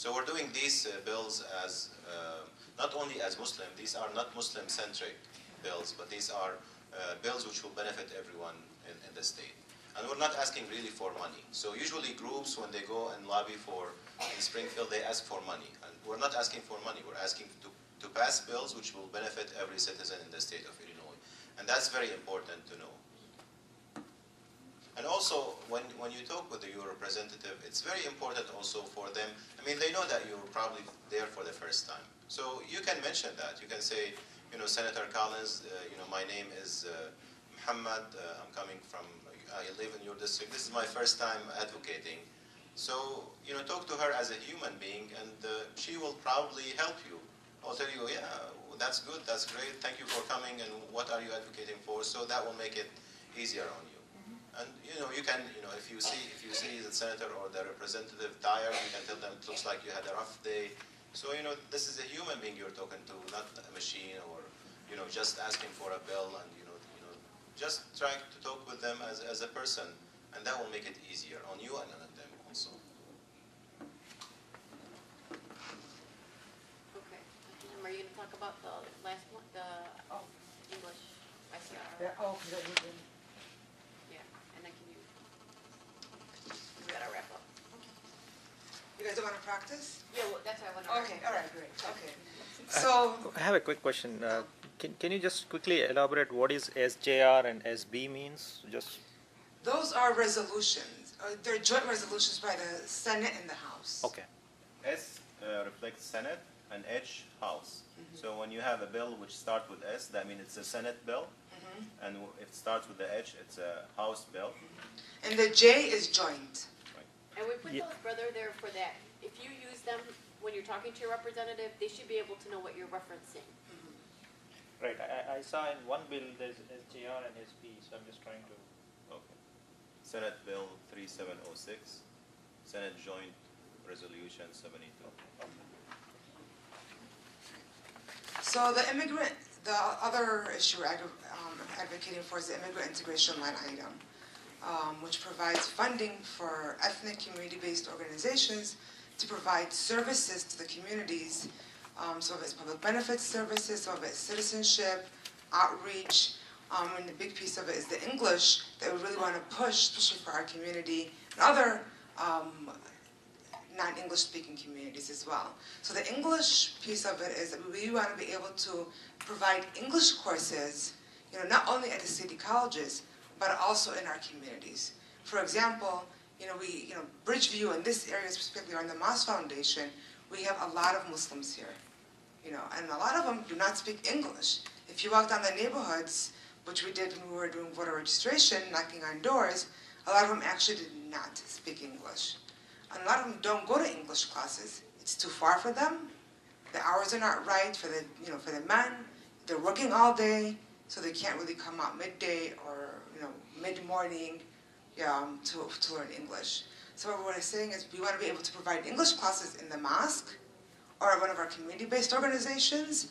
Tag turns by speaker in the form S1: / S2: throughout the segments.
S1: So we're doing these bills as not only as Muslim. These are not Muslim-centric bills, but these are bills which will benefit everyone in the state. And we're not asking really for money. So usually groups, when they go and lobby for in Springfield, they ask for money. And we're not asking for money. We're asking to pass bills which will benefit every citizen in the state of Illinois. And that's very important to know. And also, when you talk with your representative, it's very important also for them. I mean, they know that you're probably there for the first time. So you can mention that. You can say, Senator Collins, my name is Muhammad. I'm coming from, I live in your district. This is my first time advocating. So, talk to her as a human being, and she will probably help you. I'll tell you, yeah, that's good, that's great. Thank you for coming, and what are you advocating for? So that will make it easier on you. And you can, if you see the senator or the representative tired, you can tell them it looks like you had a rough day. So this is a human being you're talking to, not a machine or just asking for a bill. And just try to talk with them as a person, and that will make it easier on you and on them also.
S2: Okay. Are you going to talk about the last one, the English ICR?
S3: Yeah. Oh, okay.
S2: We gotta wrap up.
S3: You guys don't want to practice?
S2: Yeah, well, that's why I want to.
S3: Okay, all right, great. Okay. So
S4: I have a quick question. Can you just quickly elaborate what is SJR and SB means? Just
S3: those are resolutions. They're joint resolutions by the Senate and the House.
S4: okay.
S1: S reflects Senate and H House. So when you have a bill which starts with S, that means it's a Senate bill. And if it starts with the H, it's a House bill.
S3: And the J is joint.
S2: And we put those brother there for that. If you use them when you're talking to your representative, they should be able to know what you're referencing.
S4: Right. I saw in one bill there's SJR and SB, so I'm just trying to.
S1: Okay. Senate Bill 3706, Senate Joint Resolution 72.
S3: So the other issue we're advocating for is the immigrant integration line item, which provides funding for ethnic community-based organizations to provide services to the communities. Some of it's public benefits services, some of it's citizenship, outreach, and the big piece of it is the English that we really want to push, especially for our community and other non-English speaking communities as well. So the English piece of it is that we want to be able to provide English courses, not only at the city colleges, but also in our communities. For example, Bridgeview in this area, specifically on the Moss Foundation, we have a lot of Muslims here, and a lot of them do not speak English. If you walk down the neighborhoods, which we did when we were doing voter registration, knocking on doors, a lot of them actually did not speak English. And a lot of them don't go to English classes. It's too far for them. The hours are not right for the men. They're working all day, so they can't really come out midday or mid-morning to learn English. So what I'm saying is we want to be able to provide English classes in the mosque or one of our community-based organizations,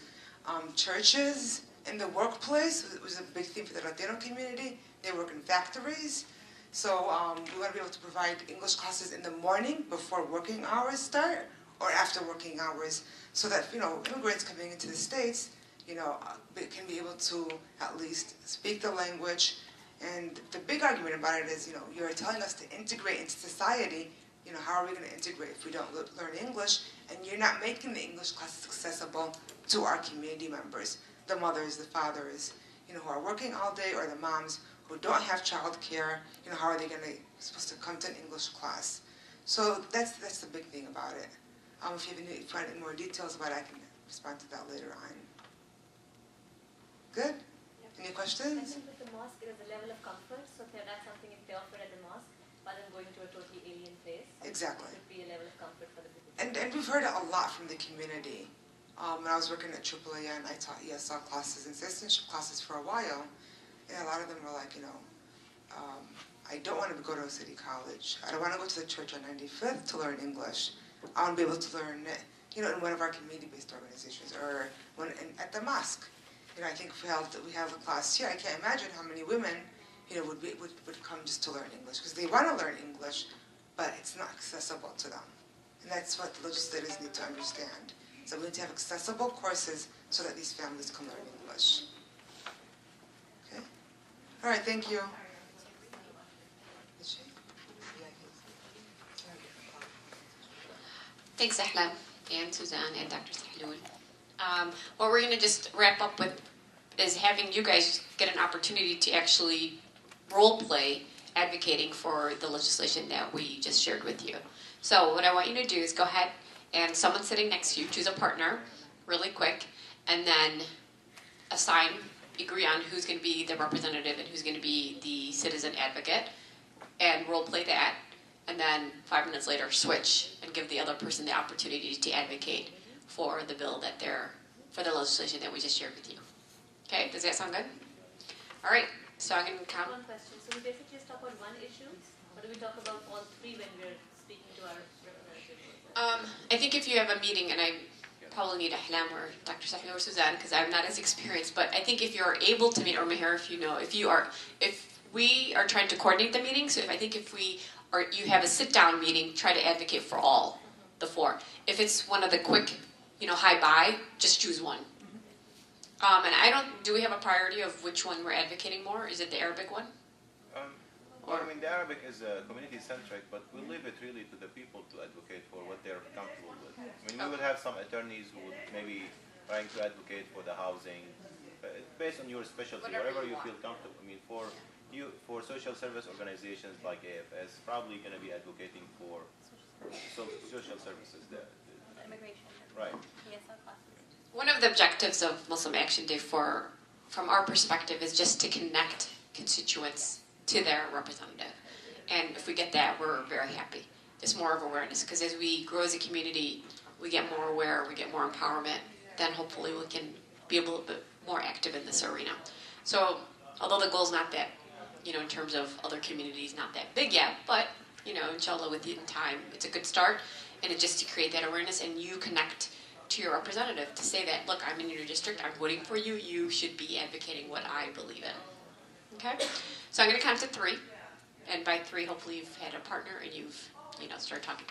S3: churches, in the workplace. It was a big theme for the Latino community. They work in factories. So we want to be able to provide English classes in the morning before working hours start or after working hours so that, immigrants coming into the States, can be able to at least speak the language. And the big argument about it is, you're telling us to integrate into society. How are we going to integrate if we don't learn English? And you're not making the English classes accessible to our community members, the mothers, the fathers, who are working all day, or the moms who don't have child care. How are they supposed to come to an English class? So that's the big thing about it. If you find any more details about it, I can respond to that later on. Good? Yep. Any questions?
S5: I think with the mosque, it is a level of comfort. So if that's something if they offer at the mosque, rather than going to a totally alien place.
S3: Exactly.
S5: It would be a level of comfort for the people.
S3: And we've heard it a lot from the community. When I was working at AAA and I taught ESL classes and citizenship classes for a while, and a lot of them were like, I don't want to go to a city college. I don't want to go to the church on 95th to learn English. I want to be able to learn it, in one of our community-based organizations or at the mosque. I think if we have a class here, I can't imagine how many women, would come just to learn English because they want to learn English, but it's not accessible to them. And that's what the legislators need to understand. So we need to have accessible courses so that these families can learn English. Okay? All right, thank you.
S6: Thanks, Ahlam, and Suzanne, and Dr. Sahlul. What we're going to just wrap up with is having you guys get an opportunity to actually role play advocating for the legislation that we just shared with you. So what I want you to do is go ahead and someone sitting next to you, choose a partner really quick, and then agree on who's going to be the representative and who's going to be the citizen advocate, and role play that. And then 5 minutes later, switch and give the other person the opportunity to advocate for the bill for the legislation that we just shared with you. Okay, does that sound good? All right, so I'm going to count.
S5: One question. So we basically just talk about one issue, or do we talk about all three when we're speaking to our representative?
S6: I think if you have a meeting, and I probably need Ahlam or Dr. Sahil or Suzanne because I'm not as experienced, but I think if you're able to meet, or Meher, if we are trying to coordinate the meeting, so you have a sit-down meeting, try to advocate for all the four. If it's one of the quick, hi-bye, just choose one. And do we have a priority of which one we're advocating more? Is it the Arabic one?
S1: The Arabic is community-centric, but we'll leave it really to the people to advocate for what they're comfortable with. We will have some attorneys who would maybe trying to advocate for the housing, based on your specialty, whatever you feel comfortable. For social service organizations like AFS, probably going to be advocating for social services.
S5: Immigration.
S1: Right.
S5: ESL classes.
S6: One of the objectives of Muslim Action Day from our perspective is just to connect constituents to their representative. And if we get that, we're very happy. There's more of awareness, because as we grow as a community, we get more aware, we get more empowerment, then hopefully we can be a little bit more active in this arena. So, although the goal's not that, in terms of other communities, not that big yet, but, inshallah, within time, it's a good start. And it's just to create that awareness, and you connect to your representative to say that, look, I'm in your district, I'm voting for you, you should be advocating what I believe in. Okay? So I'm going to count to 3, and by 3, hopefully you've had a partner and you've, started talking.